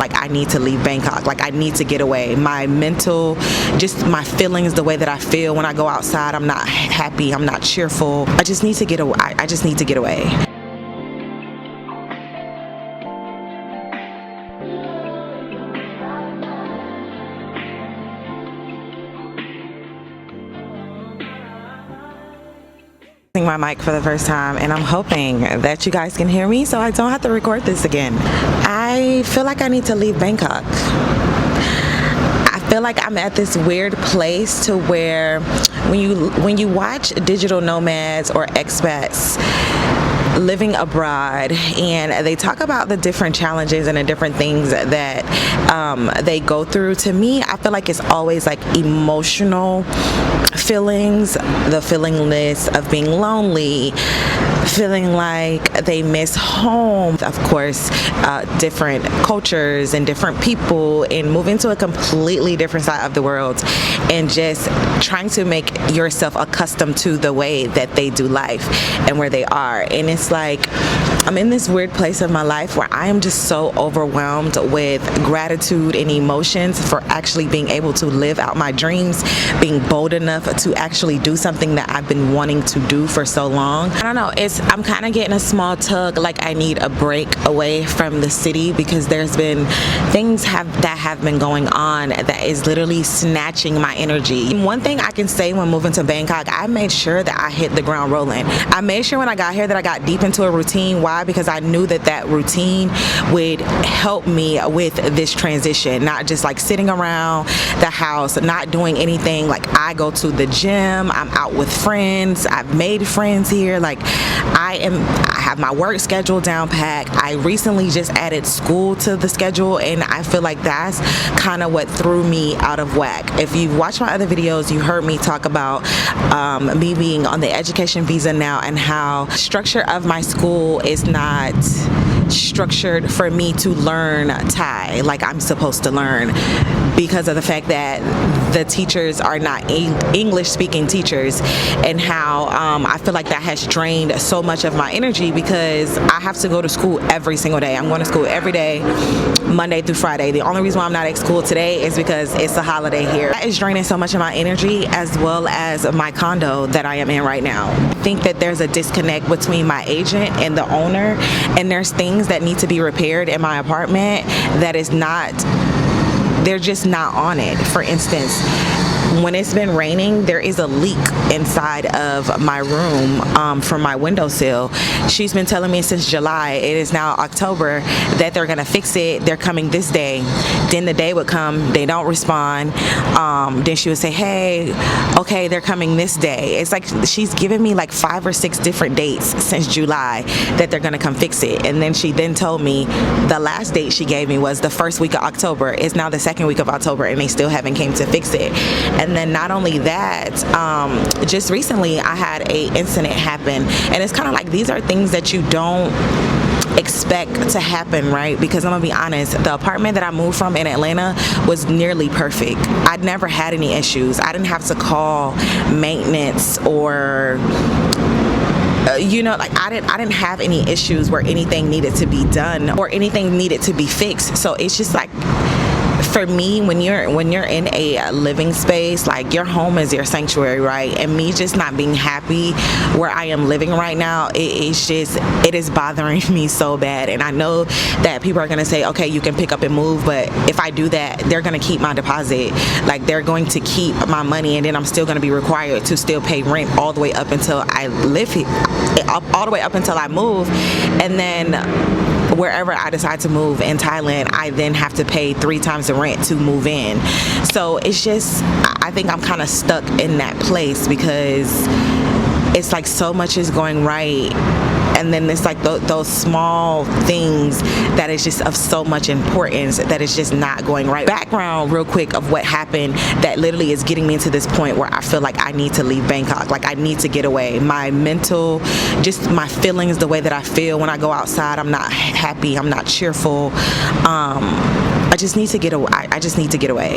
like I need to leave Bangkok, like I need to get away. My mental, just my feelings, the way that I feel when I go outside, I'm not happy, I'm not cheerful. I just need to get away. I just need to get away. My mic for the first time, and I'm hoping that you guys can hear me so I don't have to record this again. I feel like I need to leave Bangkok. I feel like I'm at this weird place to where when you watch digital nomads or expats living abroad and they talk about the different challenges and the different things that they go through, to me I feel like it's always like emotional feelings, the feelingness of being lonely, feeling like they miss home, of course, different cultures and different people, and moving to a completely different side of the world and just trying to make yourself accustomed to the way that they do life and where they are. And it's like I'm in this weird place of my life where I am just so overwhelmed with gratitude and emotions for actually being able to live out my dreams, being bold enough to actually do something that I've been wanting to do for so long. I don't know, I'm kind of getting a small tug, like I need a break away from the city because there's been things that have been going on that is literally snatching my energy. And one thing I can say when moving to Bangkok, I made sure that I hit the ground rolling. I made sure when I got here that I got deep into a routine. Why? Because I knew that routine would help me with this transition, not just like sitting around the house, not doing anything. Like I go to the gym, I'm out with friends, I've made friends here, like I have my work schedule down packed. I recently just added school to the schedule, and I feel like that's kind of what threw me out of whack. If you've watched my other videos, you heard me talk about me being on the education visa now and how structure of my school is not structured for me to learn Thai like I'm supposed to learn, because of the fact that the teachers are not English speaking teachers, and how I feel like that has drained so much of my energy because I have to go to school every single day. I'm going to school every day, Monday through Friday. The only reason why I'm not at school today is because it's a holiday here. That is draining so much of my energy, as well as my condo that I am in right now. I think that there's a disconnect between my agent and the owner, and there's things that need to be repaired in my apartment that is not, they're just not on it. For instance, when it's been raining, there is a leak inside of my room from my windowsill. She's been telling me since July, it is now October, that they're gonna fix it. They're coming this day. Then the day would come, they don't respond. Then she would say, hey, okay, they're coming this day. It's like she's given me like 5 or 6 different dates since July that they're gonna come fix it. And then she then told me the last date she gave me was the first week of October. It's now the second week of October and they still haven't came to fix it. And then not only that, just recently I had a incident happen, and it's kind of like these are things that you don't expect to happen, right? Because I'm gonna be honest, the apartment that I moved from in Atlanta was nearly perfect. I'd never had any issues. I didn't have to call maintenance or you know, like I didn't have any issues where anything needed to be done or anything needed to be fixed. So it's just like, for me, when you're in a living space, like your home is your sanctuary, right? And me just not being happy where I am living right now, it is bothering me so bad. And I know that people are gonna say, okay, you can pick up and move, but if I do that, they're gonna keep my deposit. Like they're going to keep my money, and then I'm still gonna be required to still pay rent all the way up until I live here, all the way up until I move. And then wherever I decide to move in Thailand, I then have to pay 3 times the rent to move in. So it's just, I think I'm kind of stuck in that place because it's like so much is going right, and then it's like those small things that is just of so much importance that is just not going right. Background real quick of what happened that literally is getting me to this point where I feel like I need to leave Bangkok, like I need to get away. My mental, just my feelings, the way that I feel when I go outside, I'm not happy, I'm not cheerful. I just need to get away. I just need to get away.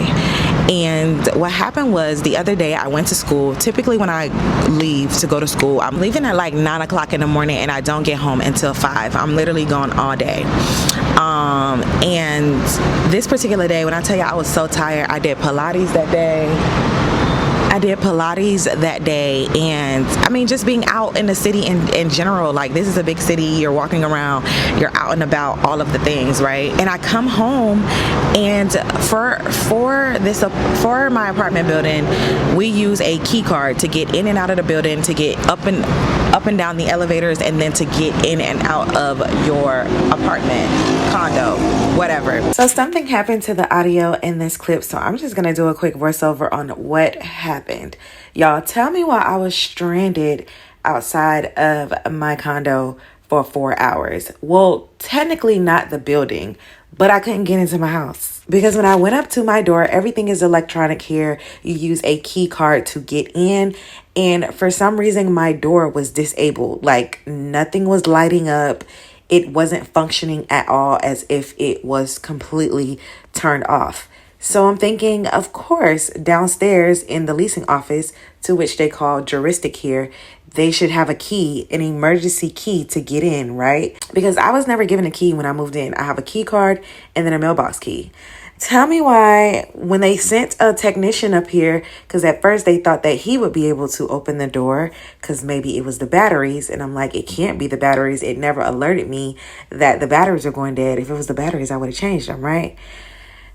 And what happened was the other day I went to school. Typically when I leave to go to school, I'm leaving at like 9 o'clock in the morning and I don't get home until 5. I'm literally gone all day. And this particular day, when I tell you I was so tired, I did Pilates that day. And I mean, just being out in the city in general, like this is a big city, you're walking around, you're out and about, all of the things, right? And I come home, and for my apartment building, we use a key card to get in and out of the building, to get up and down the elevators, and then to get in and out of your apartment, condo, whatever. So something happened to the audio in this clip, so I'm just gonna do a quick voiceover on what happened. Y'all, tell me why I was stranded outside of my condo for 4 hours. Well, technically not the building, but I couldn't get into my house. Because when I went up to my door, everything is electronic here. You use a key card to get in. And for some reason, my door was disabled. Like nothing was lighting up. It wasn't functioning at all, as if it was completely turned off. So I'm thinking, of course, downstairs in the leasing office, to which they call juristic here, they should have a key, an emergency key to get in, right? Because I was never given a key when I moved in. I have a key card and then a mailbox key. Tell me why, when they sent a technician up here, because at first they thought that he would be able to open the door because maybe it was the batteries. And I'm like, it can't be the batteries. It never alerted me that the batteries are going dead. If it was the batteries, I would have changed them, right?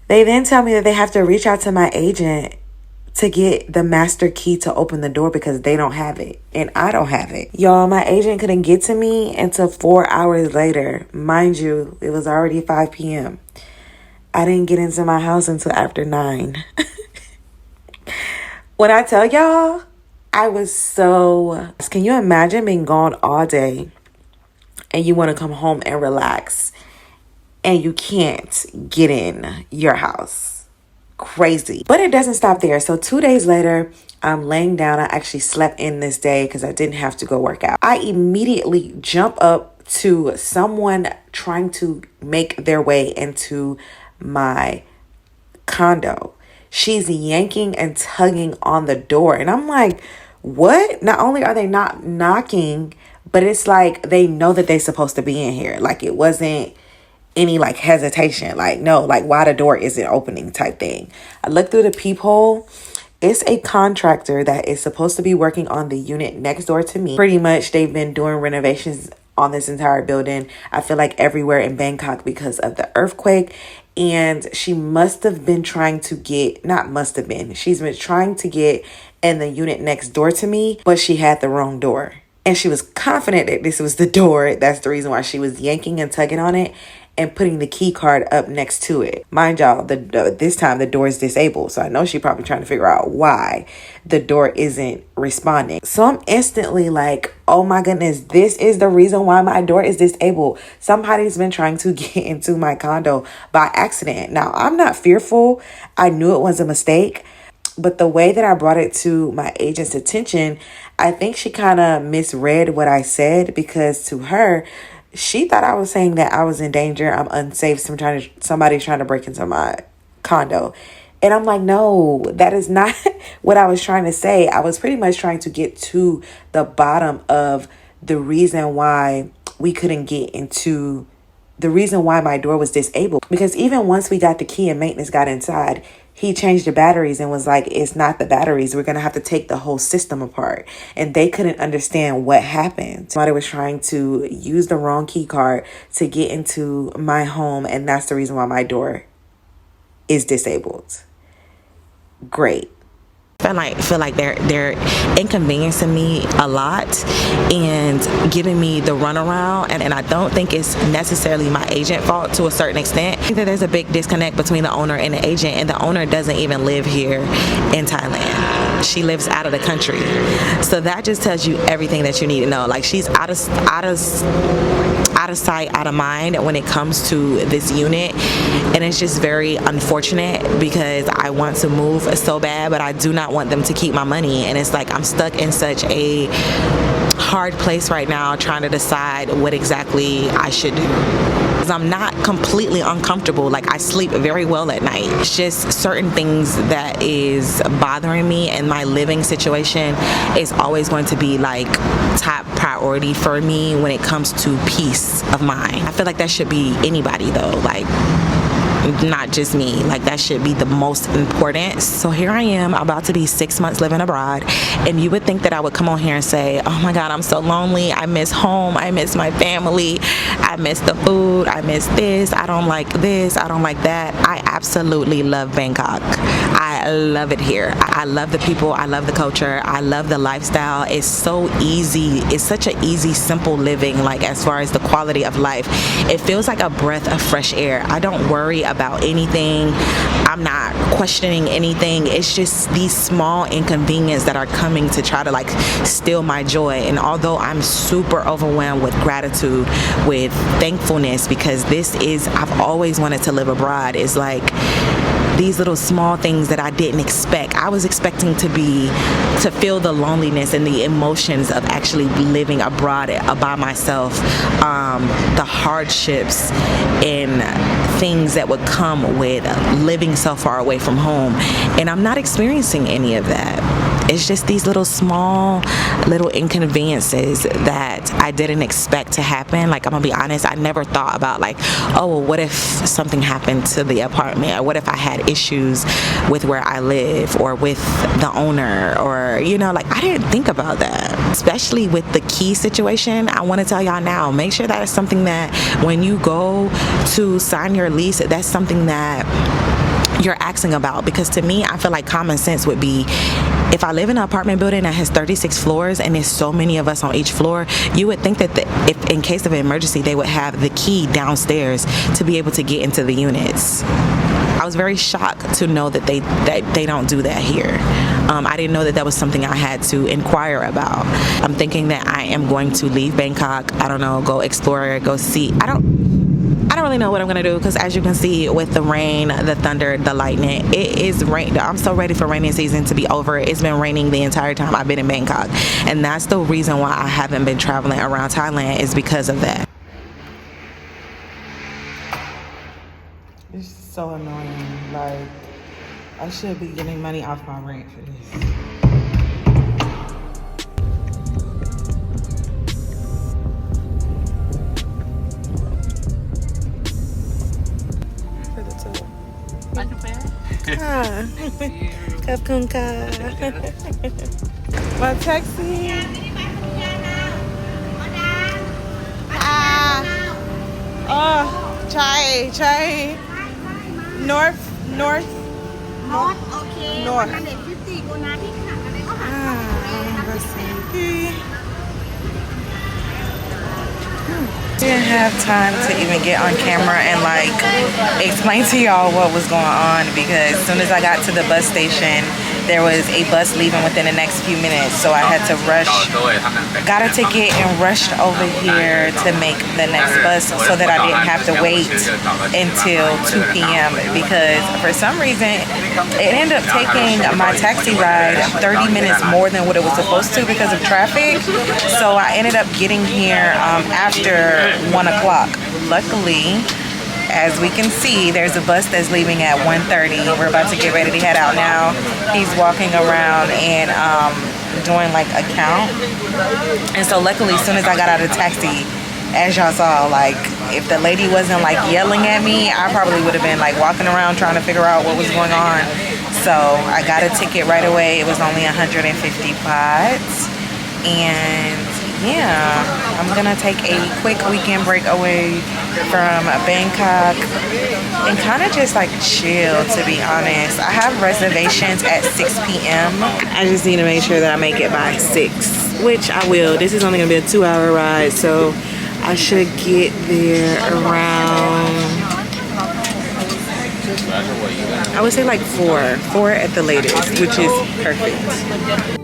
They then tell me that they have to reach out to my agent to get the master key to open the door because they don't have it and I don't have it. Y'all, my agent couldn't get to me until 4 hours later. Mind you, it was already 5 p.m. I didn't get into my house until after 9. When I tell y'all, I was so... Can you imagine being gone all day and you want to come home and relax and you can't get in your house? Crazy. But it doesn't stop there. So 2 days later, I'm laying down. I actually slept in this day because I didn't have to go work out. I immediately jump up to someone trying to make their way into my condo. She's yanking and tugging on the door. And I'm like, what? Not only are they not knocking, but it's like they know that they're supposed to be in here. Like it wasn't any like hesitation, like no, like why the door isn't opening type thing. I looked through the peephole. It's a contractor that is supposed to be working on the unit next door to me. Pretty much they've been doing renovations on this entire building, I feel like everywhere in Bangkok because of the earthquake. And she must have been trying to get, not must have been, she's been trying to get in the unit next door to me, but she had the wrong door. And she was confident that this was the door. That's the reason why she was yanking and tugging on it and putting the key card up next to it. Mind y'all, this time the door is disabled. So I know she's probably trying to figure out why the door isn't responding. So I'm instantly like, oh my goodness, this is the reason why my door is disabled. Somebody's been trying to get into my condo by accident. Now, I'm not fearful. I knew it was a mistake. But the way that I brought it to my agent's attention, I think she kind of misread what I said, because to her, she thought I was saying that I was in danger, I'm unsafe, somebody's trying to break into my condo. And I'm like, no, that is not what I was trying to say. I was pretty much trying to get to the bottom of the reason why we couldn't get into, the reason why my door was disabled. Because even once we got the key and maintenance got inside, he changed the batteries and was like, it's not the batteries. We're going to have to take the whole system apart. And they couldn't understand what happened. Somebody was trying to use the wrong key card to get into my home. And that's the reason why my is disabled. Great. I feel like they're inconveniencing me a lot and giving me the runaround, and I don't think it's necessarily my agent fault to a certain extent. I think that there's a big disconnect between the owner and the agent, and the owner doesn't even live here in Thailand. She lives out of the country. So that just tells you everything that you need to know. Like, she's out of sight, out of mind when it comes to this unit. And it's just very unfortunate because I want to move so bad, but I do not want them to keep my money. And it's like I'm stuck in such a hard place right now trying to decide what exactly I should do. because I'm not completely uncomfortable. Like, I sleep very well at night. It's just certain things that is bothering me, and my living situation is always going to be like top priority for me when it comes to peace of mind. I feel like that should be anybody though, like not just me. Like, that should be the most important. So here I am, about to be 6 months living abroad, and you would think that I would come on here and say, oh my god, I'm so lonely, I miss home, I miss my family, I miss the food, I miss this, I don't like this, I don't like that. I absolutely love Bangkok. I love it here. I love the people, I love the culture, I love the lifestyle. It's so easy. It's such an easy, simple living. Like, as far as the quality of life, it feels like a breath of fresh air. I don't worry about anything. I'm not questioning anything. It's just these small inconveniences that are coming to try to like steal my joy. And although I'm super overwhelmed with gratitude, with thankfulness, because I've always wanted to live abroad, is like these little small things that I didn't expect. I was expecting to feel the loneliness and the emotions of actually living abroad by myself, the hardships and things that would come with living so far away from home, and I'm not experiencing any of that. It's just these little inconveniences that I didn't expect to happen. Like, I'm gonna be honest, I never thought about like, oh, well, what if something happened to the apartment, or what if I had issues with where I live or with the owner, or like, I didn't think about that. Especially with the key situation, I want to tell y'all now, make sure that is something that when you go to sign your lease, that's something that you're asking about. Because to me, I feel like common sense would be, if I live in an apartment building that has 36 floors and there's so many of us on each floor, you would think that if in case of an emergency, they would have the key downstairs to be able to get into the units. I was very shocked to know that they don't do that here. I didn't know that that was something I had to inquire about. I'm thinking that I am going to leave Bangkok, I don't know, go explore, go see. I don't really know what I'm gonna do, because as you can see, with the rain, the thunder, the lightning, it is rain. I'm so ready for rainy season to be over. It's been raining the entire time I've been in Bangkok, and that's the reason why I haven't been traveling around Thailand, is because of that. It's so annoying. Like, I should be getting money off my rent for this. My taxi. Chai. North. Okay. North. Let's see. Didn't have time to even get on camera and like explain to y'all what was going on, because as soon as I got to the bus station, there was a bus leaving within the next few minutes, so I had to rush, got a ticket and rushed over here to make the next bus so that I didn't have to wait until 2 p.m. because for some reason it ended up taking my taxi ride 30 minutes more than what it was supposed to because of traffic. So I ended up getting here after 1 o'clock. Luckily, as we can see, there's a bus that's leaving at 1:30. We're about to get ready to head out now. He's walking around and doing like a count. And so luckily, as soon as I got out of the taxi, as y'all saw, like if the lady wasn't like yelling at me, I probably would have been like walking around trying to figure out what was going on. So I got a ticket right away. It was only 150 baht. And yeah, I'm gonna take a quick weekend break away from Bangkok and kind of just like chill, to be honest. I have reservations at 6 p.m. I just need to make sure that I make it by 6, which I will. This is only gonna be a 2-hour ride, so I should get there around, I would say like 4 at the latest, which is perfect.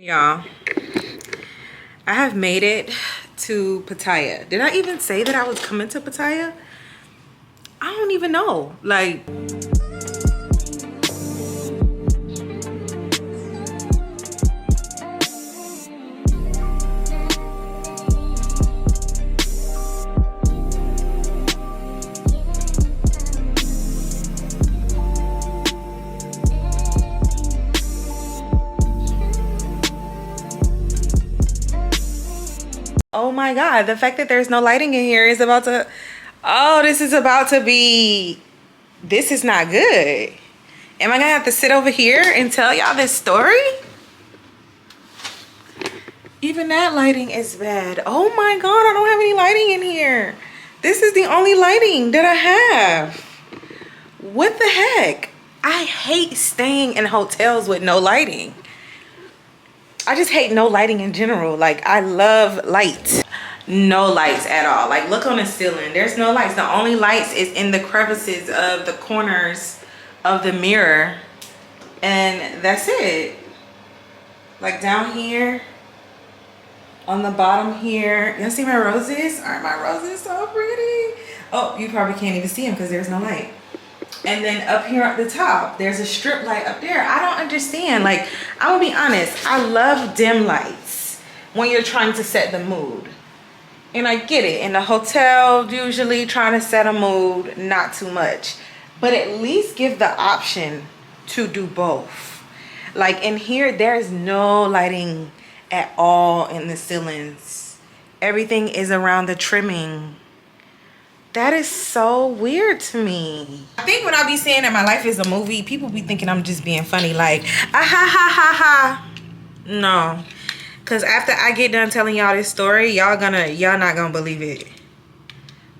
Y'all, I have made it to Pattaya. Did I even say that I was coming to Pattaya? I don't don't even know. Like, oh my God, the fact that there's no lighting in here is about to, oh, this is about to be, this is not good. Am I gonna have to sit over here and tell y'all this story? Even that lighting is bad. Oh my God, I don't have any lighting in here. This is the only lighting that I have. What the heck? I hate staying in hotels with no lighting. I just hate no lighting in general. Like, I love lights. No lights at all. Like, look on the ceiling. There's no lights. The only lights is in the crevices of the corners of the mirror. And that's it. Like down here. On the bottom here. Y'all see my roses? Aren't my roses so pretty? Oh, you probably can't even see them because there's no light. And then up here at the top, there's a strip light up there. I don't understand. Like, I'm gonna be honest. I love dim lights when you're trying to set the mood. And I get it. In the hotel, usually trying to set a mood, not too much. But at least give the option to do both. Like in here, there's no lighting at all in the ceilings. Everything is around the trimming. That is so weird to me. I think when I be saying that my life is a movie, people be thinking I'm just being funny, like, ah ha ha ha ha. No. Cause after I get done telling y'all this story, y'all not gonna believe it.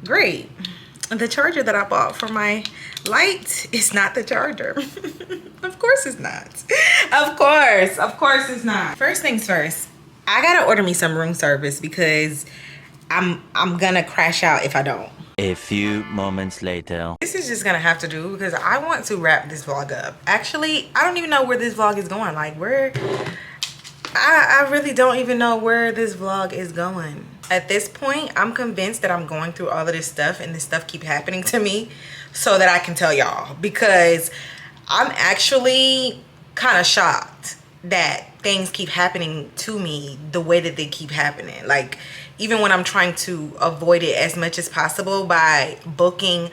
Great. The charger that I bought for my light is not the charger. Of course it's not. Of course it's not. First things first, I gotta order me some room service because I'm gonna crash out if I don't. A few moments later. This is just gonna have to do because I want to wrap this vlog up. Actually, I don't even know where this vlog is going. Like, where, I really don't even know where this vlog is going. At this point, I'm convinced that I'm going through all of this stuff and this stuff keep happening to me so that I can tell y'all, because I'm actually kind of shocked that things keep happening to me the way that they keep happening. Like, even when I'm trying to avoid it as much as possible by booking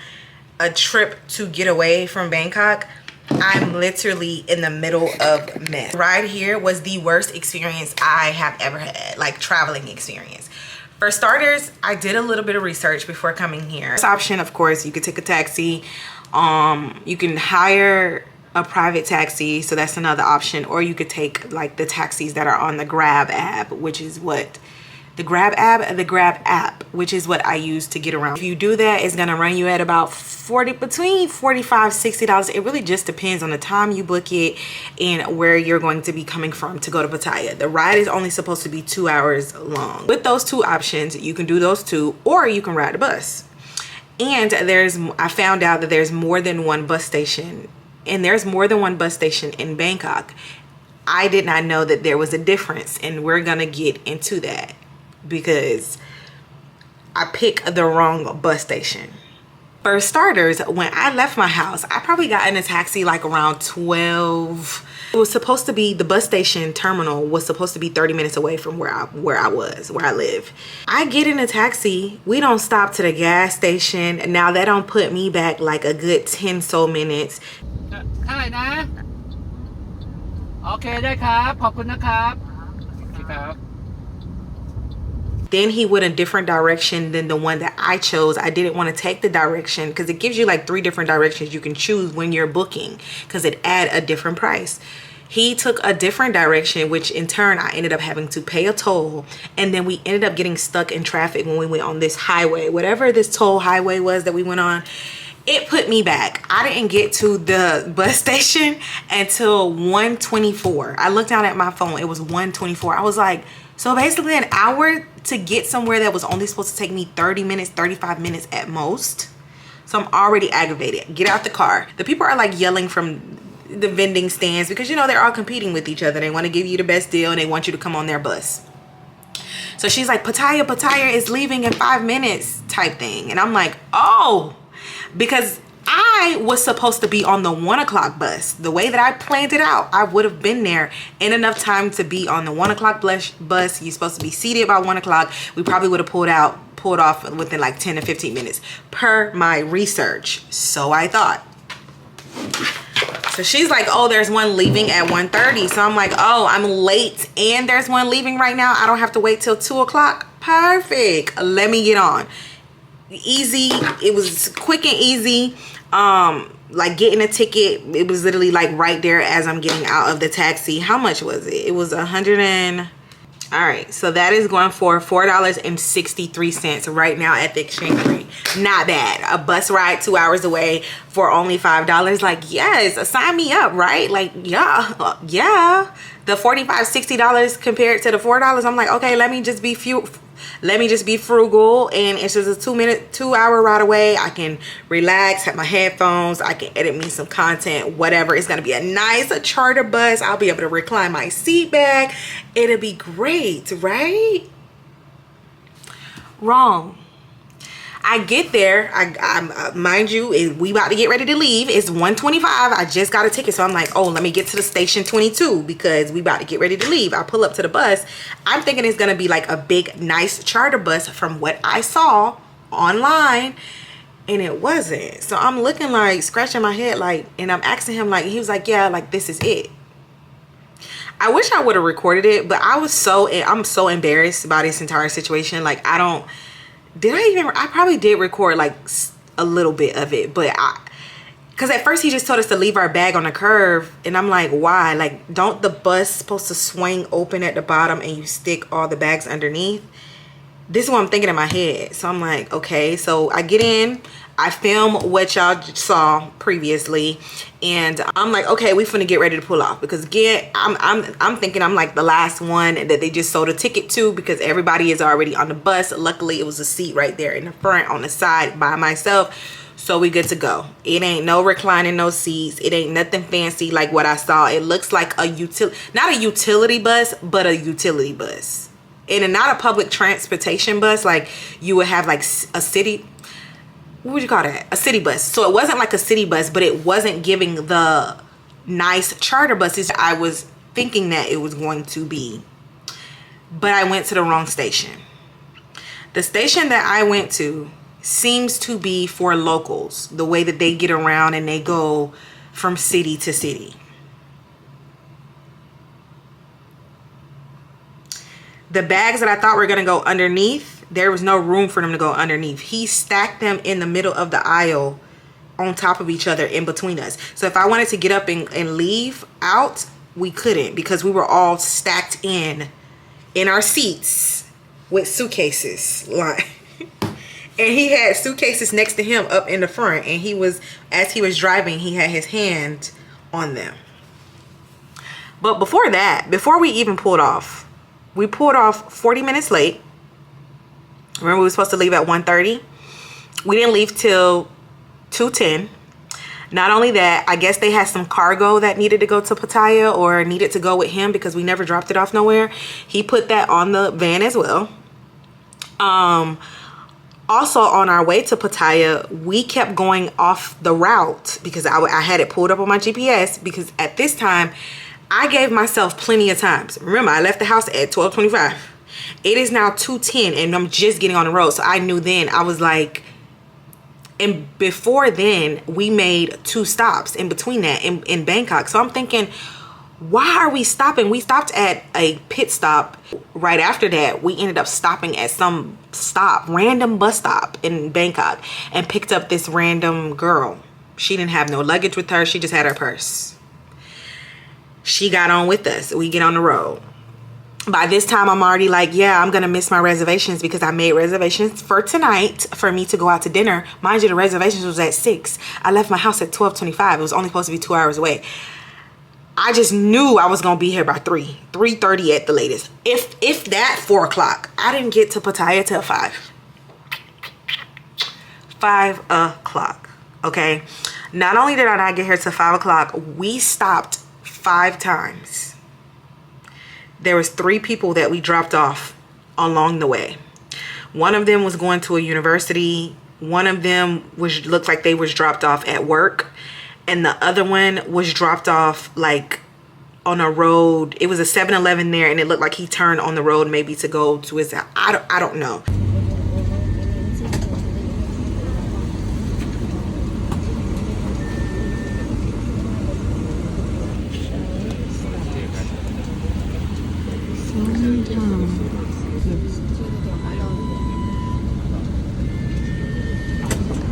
a trip to get away from Bangkok, I'm literally in the middle of mess. Right here was the worst experience I have ever had, like traveling experience. For starters, I did a little bit of research before coming here. This option, of course, you could take a taxi. You can hire a private taxi, so that's another option, or you could take like the taxis that are on the Grab app, which is what the Grab app, which is what I use to get around. If you do that, it's gonna run you at about between $45–$60. It really just depends on the time you book it and where you're going to be coming from to go to Pattaya. The ride is only supposed to be 2 hours long. With those two options, you can do those two, or you can ride a bus. And I found out that there's more than one bus station, and there's more than one bus station in Bangkok. I did not know that there was a difference, and we're gonna get into that because I picked the wrong bus station. For starters, when I left my house, I probably got in a taxi like around 12. It was supposed to be, the bus station terminal was supposed to be 30 minutes away from where I live. I get in a taxi, we don't stop to the gas station. Now that don't put me back like a good 10 so minutes. เท่าไหร่นะโอเคได้ครับขอบคุณนะครับโอเคครับ Then he went a different direction than the one that I chose. I didn't want to take the direction because it gives you like 3 different directions you can choose when you're booking, because it add a different price. He took a different direction, which in turn I ended up having to pay a toll, and then we ended up getting stuck in traffic when we went on this highway, whatever this toll highway was that we went on. It put me back. I didn't get to the bus station until 1:24. I looked down at my phone, it was 1:24. I was like, so basically an hour to get somewhere that was only supposed to take me 30 minutes, 35 minutes at most. So I'm already aggravated. Get out the car. The people are like yelling from the vending stands because, you know, they're all competing with each other. They want to give you the best deal and they want you to come on their bus. So she's like, Pattaya is leaving in 5 minutes type thing. And I'm like, oh, because I was supposed to be on the 1 o'clock bus. The way that I planned it out, I would have been there in enough time to be on the 1 o'clock bus. You're supposed to be seated by 1 o'clock. We probably would have pulled off within like 10 to 15 minutes per my research. So I thought. So she's like, oh, there's one leaving at 1:30. So I'm like, oh, I'm late and there's one leaving right now. I don't have to wait till 2 o'clock. Perfect. Let me get on. Easy. It was quick and easy. Like getting a ticket, it was literally like right there as I'm getting out of the taxi. How much was it? It was all right, so that is going for $4.63 right now at the exchange rate. Not bad. A bus ride 2 hours away for only $5. Like, yes, sign me up, right? Like, yeah. The $45-$60 compared to the $4. I'm like, okay, let me just be frugal, and it's just a 2 hour ride away. I can relax, have my headphones, I can edit me some content, whatever. It's gonna be a nice charter bus. I'll be able to recline my seat back. It'll be great, right? Wrong. I get there, I mind you, we about to get ready to leave. It's 1:25. I just got a ticket, so I'm like, oh, let me get to the station 22 because we about to get ready to leave. I pull up to the bus. I'm thinking it's gonna be like a big, nice charter bus from what I saw online, and it wasn't. So I'm looking like, scratching my head like, and I'm asking him like, he was like, yeah, like this is it. I wish I would have recorded it, but I'm so embarrassed by this entire situation. Like, I probably did record like a little bit of it, but because at first he just told us to leave our bag on the curve, and I'm like, why? Like, don't the bus supposed to swing open at the bottom and you stick all the bags underneath? This is what I'm thinking in my head. So I'm like, okay. So I get in, I film what y'all saw previously, and I'm like, okay, we finna get ready to pull off, because again, I'm thinking I'm like the last one that they just sold a ticket to, because everybody is already on the bus. Luckily, it was a seat right there in the front on the side by myself, so we good to go. It ain't no reclining, no seats. It ain't nothing fancy like what I saw. It looks like not a utility bus, but a utility bus, and not a public transportation bus like you would have like a city. What would you call that? A city bus. So it wasn't like a city bus, but it wasn't giving the nice charter buses I was thinking that it was going to be. But I went to the wrong station. The station that I went to seems to be for locals, the way that they get around and they go from city to city. The bags that I thought were going to go underneath, there was no room for them to go underneath. He stacked them in the middle of the aisle on top of each other in between us. So if I wanted to get up and leave out, we couldn't, because we were all stacked in our seats with suitcases. Like, and he had suitcases next to him up in the front, and as he was driving, he had his hand on them. But before that, before we even pulled off, we pulled off 40 minutes late. Remember, we were supposed to leave at 1:30. We didn't leave till 2:10. Not only that, I guess they had some cargo that needed to go to Pattaya, or needed to go with him, because we never dropped it off nowhere. He put that on the van as well. Also, on our way to Pattaya, we kept going off the route, because I had it pulled up on my GPS, because at this time, I gave myself plenty of times. Remember, I left the house at 12:25. It is now 2:10 and I'm just getting on the road. So I knew then, I was like, and before then, we made 2 stops in between that in Bangkok. So I'm thinking, why are we stopping? We stopped at a pit stop. Right after that, we ended up stopping at some random bus stop in Bangkok, and picked up this random girl. She didn't have no luggage with her. She just had her purse. She got on with us. We get on the road. By this time, I'm already like, yeah, I'm gonna miss my reservations, because I made reservations for tonight for me to go out to dinner. Mind you, the reservations was at 6. I left my house at 12:25. It was only supposed to be 2 hours away. I just knew I was gonna be here by 3:30 at the latest. If that, 4 o'clock. I didn't get to Pattaya till 5 o'clock. Okay. Not only did I not get here till 5 o'clock, we stopped 5 times. There was 3 people that we dropped off along the way. One of them was going to a university One of them looked like they was dropped off at work, and the other one was dropped off like on a road. It was a 7-Eleven there, and it looked like he turned on the road maybe to go to his house. I don't know.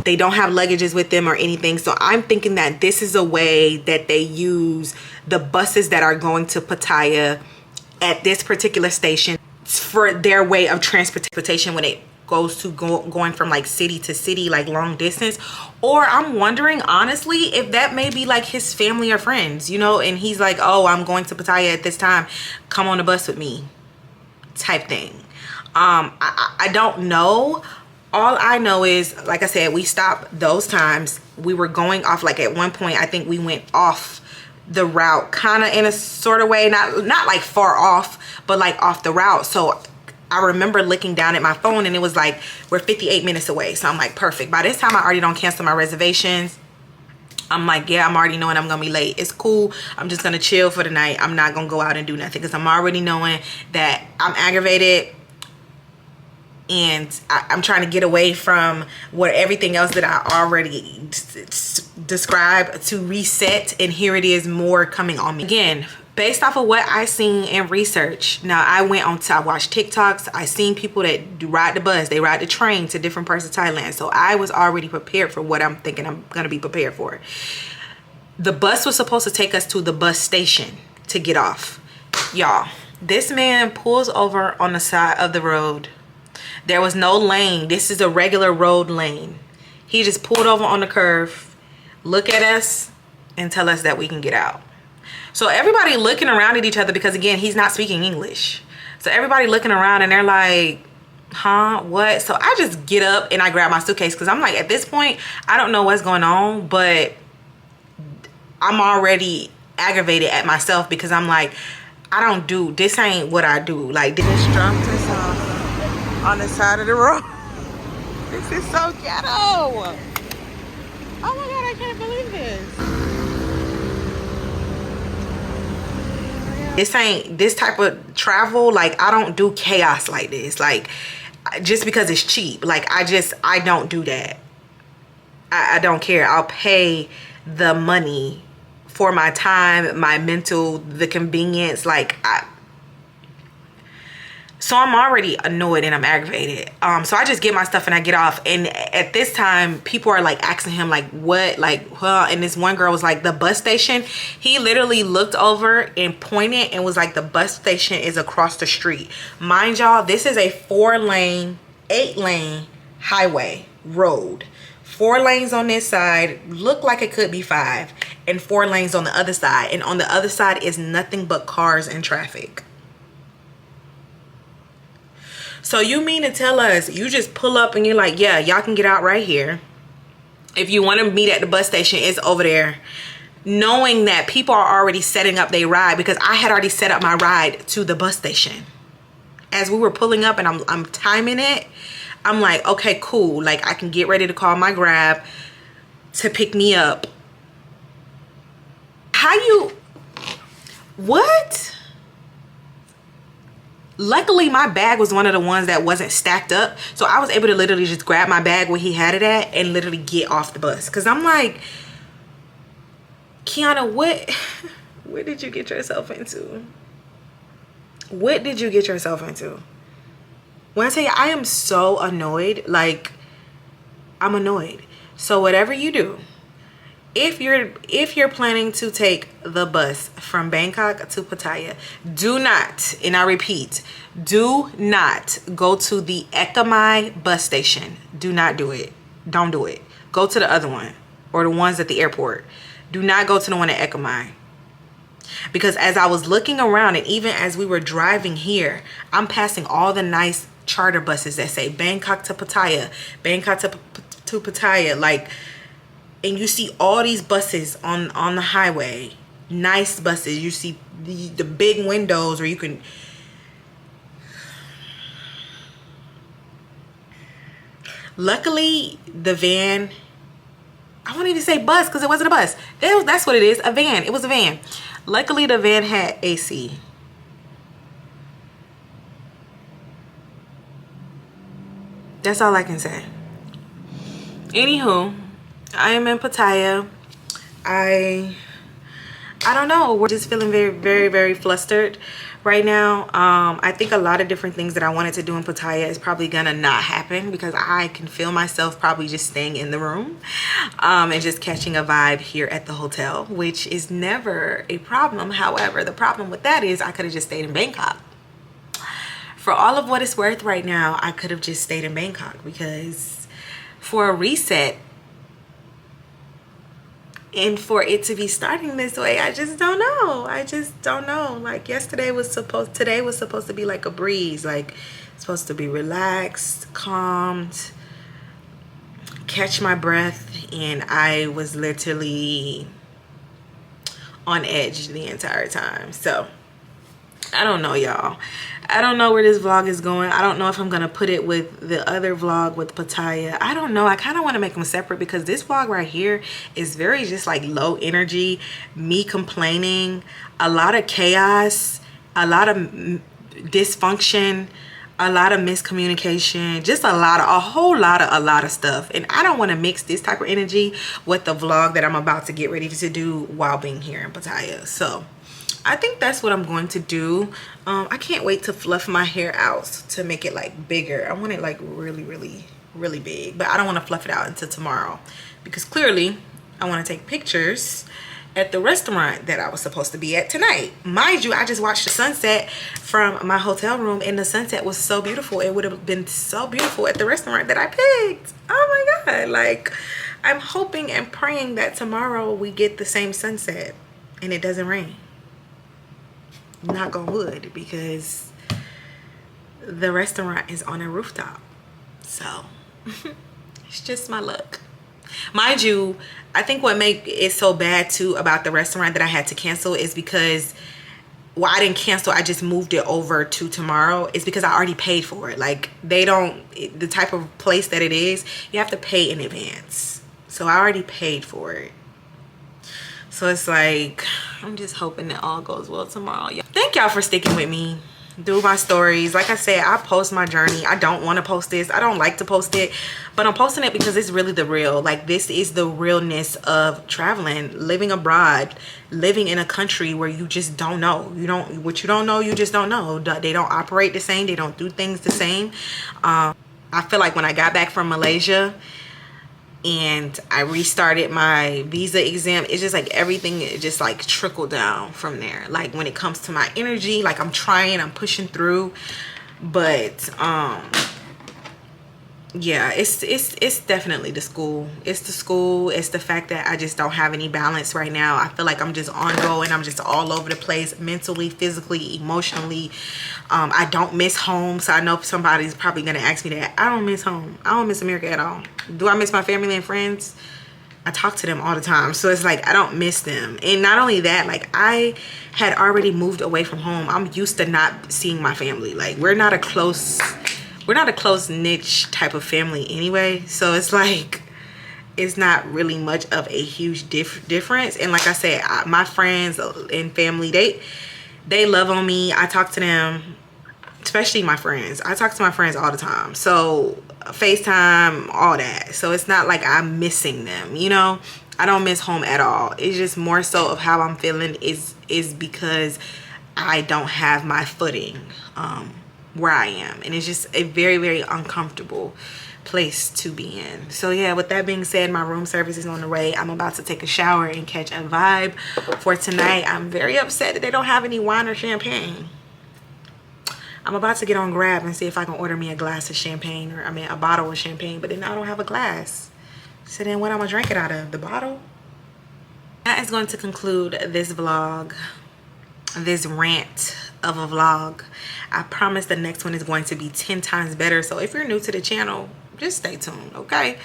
They don't have luggages with them or anything. So I'm thinking that this is a way that they use the buses that are going to Pattaya at this particular station for their way of transportation when it goes to going from like city to city, like long distance. Or I'm wondering honestly if that may be like his family or friends, you know, and he's like, oh, I'm going to Pattaya at this time, come on the bus with me type thing. I don't know. All I know is, like I said, we stopped those times. We were going off, like at one point, I think we went off the route, kind of in a sort of way, not like far off, but like off the route. So I remember looking down at my phone and it was like, we're 58 minutes away. So I'm like, perfect. By this time, I already don't cancel my reservations. I'm like, yeah, I'm already knowing I'm gonna be late. It's cool. I'm just gonna chill for the night. I'm not gonna go out and do nothing because I'm already knowing that I'm aggravated. And I'm trying to get away from everything else that I already described to reset. And here it is, more coming on me. Again, based off of what I seen in research. Now, I watched TikToks. I seen people that ride the bus. They ride the train to different parts of Thailand. So I was already prepared for what I'm thinking I'm going to be prepared for. The bus was supposed to take us to the bus station to get off. Y'all, this man pulls over on the side of the road. There was no lane. This is a regular road lane. He just pulled over on the curve, look at us, and tell us that we can get out. So everybody looking around at each other because, again, he's not speaking English. So everybody looking around and they're like, huh, what? So I just get up and I grab my suitcase because I'm like, at this point, I don't know what's going on, but I'm already aggravated at myself because I'm like, this ain't what I do. Like, this dropped us off on the side of the road. This is so ghetto. Oh my God, I can't believe this. This type of travel, like, I don't do chaos like this. Like, just because it's cheap. Like, I don't do that. I don't care. I'll pay the money for my time, my mental, the convenience. Like, so I'm already annoyed and I'm aggravated. So I just get my stuff and I get off. And at this time, people are like asking him like, what? Like, huh? And this one girl was like, the bus station. He literally looked over and pointed and was like, the bus station is across the street. Mind y'all, this is a 4-lane, 8-lane highway road. 4 lanes on this side, look like it could be 5, and 4 lanes on the other side. And on the other side is nothing but cars and traffic. So you mean to tell us you just pull up and you're like, yeah, y'all can get out right here. If you want to meet at the bus station, it's over there. Knowing that people are already setting up their ride, because I had already set up my ride to the bus station. As we were pulling up and I'm timing it, I'm like, okay, cool. Like, I can get ready to call my Grab to pick me up. What? Luckily, my bag was one of the ones that wasn't stacked up. So I was able to literally just grab my bag where he had it at and literally get off the bus. Because I'm like, Kiana, what did you get yourself into? What did you get yourself into? When I tell you, I am so annoyed. Like, I'm annoyed. So whatever you do, if you're planning to take the bus from Bangkok to Pattaya, do not, and I repeat, do not go to the TheKeyisME bus station. Do not do it. Don't do it. Go to the other one, or the ones at the airport. Do not go to the one at TheKeyisME. Because as I was looking around, and even as we were driving here, I'm passing all the nice charter buses that say Bangkok to Pattaya, Bangkok to Pattaya, like, and you see all these buses on the highway, nice buses. You see the big windows where you can, Luckily, the van, I won't even say bus because it wasn't a bus. That's what it is, a van. It was a van. Luckily, the van had AC. That's all I can say. Anywho, I am in Pattaya. I don't know. We're just feeling very, very, very flustered right now. I think a lot of different things that I wanted to do in Pattaya is probably gonna not happen because I can feel myself probably just staying in the room and just catching a vibe here at the hotel, which is never a problem. However, the problem with that is I could have just stayed in Bangkok. For all of what it's worth right now, I could have just stayed in Bangkok because for a reset and for it to be starting this way, I just don't know. I just don't know. Like today was supposed to be like a breeze, like supposed to be relaxed, calmed, catch my breath, and I was literally on edge the entire time. So I don't know, y'all. I don't know where this vlog is going. I don't know if I'm gonna put it with the other vlog with Pattaya. I don't know. I kind of want to make them separate because this vlog right here is very just like low energy, me complaining, a lot of chaos, a lot of dysfunction, a lot of miscommunication, just a lot of stuff. And I don't want to mix this type of energy with the vlog that I'm about to get ready to do while being here in Pattaya. So I think that's what I'm going to do. I can't wait to fluff my hair out to make it like bigger. I want it like really, really, really big, but I don't want to fluff it out until tomorrow because clearly I want to take pictures at the restaurant that I was supposed to be at tonight. Mind you, I just watched the sunset from my hotel room and the sunset was so beautiful. It would have been so beautiful at the restaurant that I picked. Oh my God. Like, I'm hoping and praying that tomorrow we get the same sunset and it doesn't rain. Knock on wood, because the restaurant is on a rooftop. So it's just my luck. Mind you, I think what made it so bad too about the restaurant that I had to cancel is because, well, I didn't cancel, I just moved it over to tomorrow. It's because I already paid for it. Like, they don't, the type of place that it is, you have to pay in advance. So I already paid for it. So it's like, I'm just hoping that all goes well tomorrow. Thank y'all for sticking with me through my stories. Like I said, I post my journey. I don't want to post this. I don't like to post it, but I'm posting it because it's really the real. Like, this is the realness of traveling, living abroad, living in a country where you just don't know. What you don't know, you just don't know. They don't operate the same. They don't do things the same. I feel like when I got back from Malaysia and I restarted my visa exam, it's just like everything just like trickled down from there. Like, when it comes to my energy, like I'm pushing through, but yeah, it's definitely the school. It's the school. It's the fact that I just don't have any balance right now. I feel like I'm just on go and I'm just all over the place, mentally, physically, emotionally. I don't miss home. So I know somebody's probably gonna ask me that. I don't miss home. I don't miss America at all. Do I miss my family and friends? I talk to them all the time. So it's like, I don't miss them. And not only that, like, I had already moved away from home. I'm used to not seeing my family. Like, we're not a close niche type of family anyway. So it's like, it's not really much of a huge difference. And like I said, my friends and family, they love on me. I talk to them, especially my friends. I talk to my friends all the time. So FaceTime, all that. So it's not like I'm missing them, you know? I don't miss home at all. It's just more so of how I'm feeling is because I don't have my footing where I am. And it's just a very, very uncomfortable place to be in. So yeah, with that being said, my room service is on the way. I'm about to take a shower and catch a vibe for tonight. I'm very upset that they don't have any wine or champagne. I'm about to get on Grab and see if I can order me a glass of champagne, or a bottle of champagne, but then I don't have a glass. So then what am I drinking out of? The bottle? That is going to conclude this vlog, this rant of a vlog. I promise the next one is going to be 10 times better. So if you're new to the channel, just stay tuned, okay?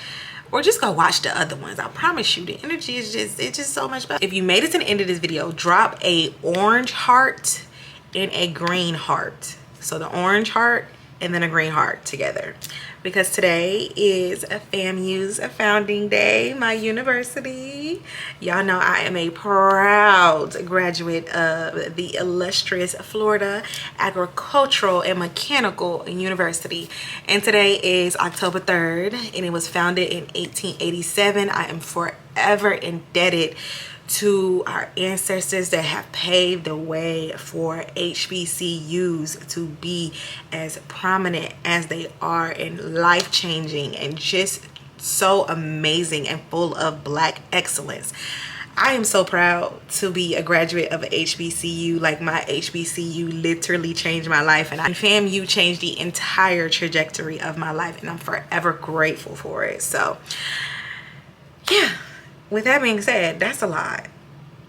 Or just go watch the other ones. I promise you, the energy is just so much better. If you made it to the end of this video, drop a orange heart and a green heart. So the orange heart and then a green heart together. because today is FAMU's founding day, my university. Y'all know I am a proud graduate of the illustrious Florida Agricultural and Mechanical University. And today is October 3rd, and it was founded in 1887. I am forever indebted to our ancestors that have paved the way for HBCUs to be as prominent as they are, and life-changing and just so amazing and full of Black excellence. I am so proud to be a graduate of a HBCU. Like, my HBCU literally changed my life, and FAMU changed the entire trajectory of my life, and I'm forever grateful for it. So yeah, with that being said, that's a lot.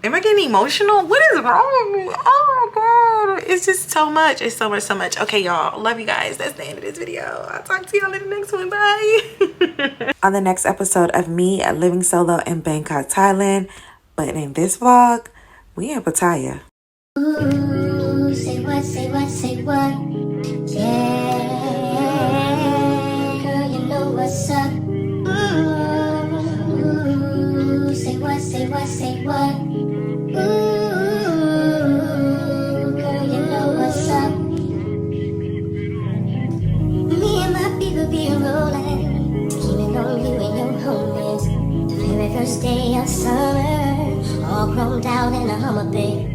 Am I getting emotional? What is wrong with me? Oh my God. It's just so much. It's so much, so much. Okay, y'all. Love you guys. That's the end of this video. I'll talk to y'all in the next one. Bye. On the next episode of me living solo in Bangkok, Thailand. But in this vlog, we in Pattaya. Ooh, say what, say what, say what? Yeah, girl, you know what's up. Ooh, say what, say what, say what? Ooh, girl, you know what's up. Me and my people be rolling, keeping on you and your homies. The very first day of summer, all chromed out in a Hummer Bay.